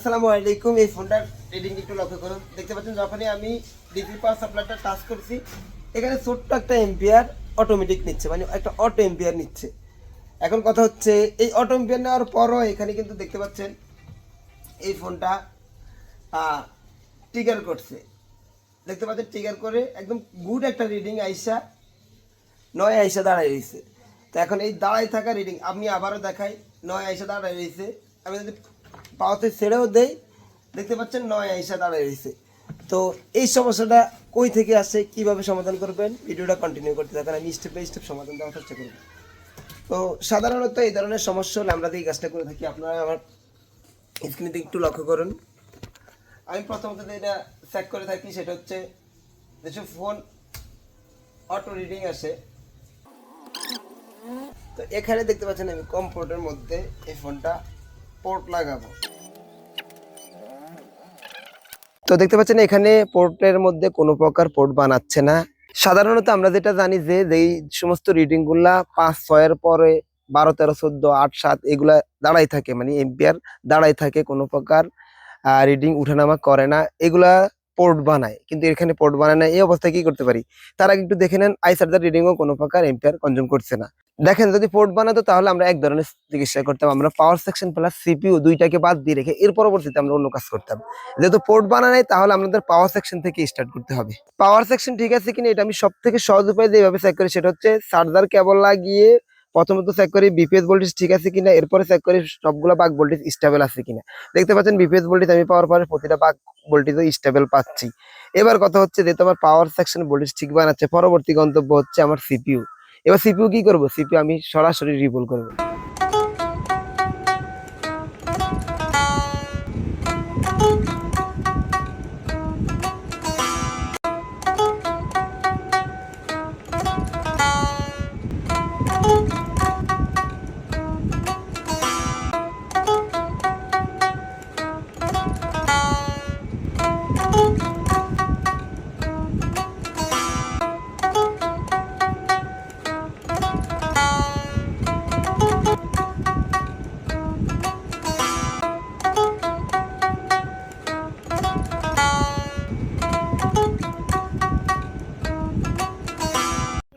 আসসালামু আলাইকুম। এই ফোনটার রিডিং একটু লক্ষ্য করুন। দেখতে পাচ্ছেন যখনই আমি ডিসি পাওয়ার সাপ্লাইটা টাচ করছি এখানে ছোট্ট একটা এম্পিয়ার অটোমেটিক নিচ্ছে, মানে একটা অটো এম্পিয়ার নিচ্ছে। এখন কথা হচ্ছে এই অটো এম্পিয়ার নেওয়ার পরও এখানে কিন্তু দেখতে পাচ্ছেন এই ফোনটা ট্রিগার করছে। দেখতে পাচ্ছেন ট্রিগার করে একদম গুড একটা রিডিং আইসা 9 আইসা দাঁড়ায় রয়েছে। তো এখন এই দাঁড়ায় থাকা রিডিং আমি আবারও দেখাই। 9 আইসা দাঁড়ায় রয়েছে। আমি যদি পাওয়াতে ছেড়েও দেই দেখতে পাচ্ছেন 9 আইসা দাঁড়ায় রয়েছে। তো এই সমস্যাটা কই থেকে আসে, কিভাবে সমাধান করবেন, ভিডিওটা কন্টিনিউ করতে থাকেন। আমি স্টেপ বাই স্টেপ সমাধান দেওয়ার চেষ্টা করব। তো সাধারণত এই ধরনের সমস্যা হলে আমরা এই কাজটা করে থাকি। আপনারা আমার স্ক্রিনে একটু লক্ষ্য করুন। আমি প্রথমত এটা চেক করে থাকি, সেটা হচ্ছে যেসব ফোন অটো রিডিং আসে। তো এখানে দেখতে পাচ্ছেন আমি কম পোর্টের মধ্যে এই ফোনটা পোর্ট লাগাবো। তো দেখতে পাচ্ছেন এখানে পোর্টের মধ্যে কোনো প্রকার পোর্ট বানাচ্ছে না। সাধারণত আমরা যেটা জানি যে যেই সমস্ত রিডিং গুলা 5-6 এর পরে 12-13-14-8-7 এগুলা দাঁড়াই থাকে, মানে এম্পিয়ার দাঁড়াই থাকে, কোনো প্রকার রিডিং উঠানামা করে না, এগুলা পোর্ট বানায়। কিন্তু এখানে পোর্ট বানায় না। এই অবস্থায় কি করতে পারি, তার আগে একটু দেখে নেন আইসারদার রিডিংও কোনো প্রকার এম্পিয়ার কনজিউম করছে না। দেখেন যদি পোর্ট বানাতো তাহলে আমরা এক ধরনের চিকিৎসা করতাম, আমরা পাওয়ার সেকশন প্লাস সিপিইউ দুইটাকে বাদ দিয়ে রেখে এর পরবর্তীতে আমরা অন্য কাজ করতাম। যেহেতু পোর্ট বানা নাই তাহলে আমাদের পাওয়ার সেকশন থেকে স্টার্ট করতে হবে। পাওয়ার সেকশন ঠিক আছে কিনা এটা আমি সব থেকে সহজ উপায় যেভাবে চেক করি সেটা হচ্ছে চার্জার কেবল লাগিয়ে প্রথমত চেক করি বিপিএস ভোল্টেজ ঠিক আছে কিনা, এরপরে চেক করি সবগুলো বাক ভোল্টেজ স্টেবল আছে কিনা। দেখতে পাচ্ছেন বিপিএস ভোল্টেজ আমি পাওয়ার পরে প্রতিটা বাক ভোল্টেজও স্টেবল পাচ্ছি। এবার কথা হচ্ছে যে তোমার পাওয়ার সেকশন ভোল্টেজ ঠিক বানাচ্ছে, পরবর্তী গন্তব্য হচ্ছে আমার সিপিইউ। এবার সিপিইউ কি করব, সিপিইউ আমি সরাসরি রিবুল করব।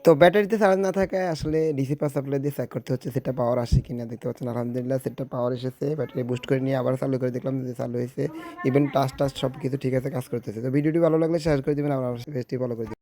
তো ব্যাটারিতে চার্জ না থাকায় আসলে ডিসি পাওয়ার সাপ্লাই দিয়ে চেক করতে হচ্ছে সেটা পাওয়ার আসে কিনা। দেখতে পাচ্ছেন আলহামদুলিল্লাহ সেটা পাওয়ার এসেছে। ব্যাটারি বুস্ট করে নিয়ে আবার চালু করে দেখলাম যে চালু হয়েছে, ইভেন টাচ সব কিছু ঠিক আছে, কাজ করতেছে। তো ভিডিওটি ভালো লাগলে শেয়ার করে দিবেন, আমার পেজটি ফলো করে দিবেন।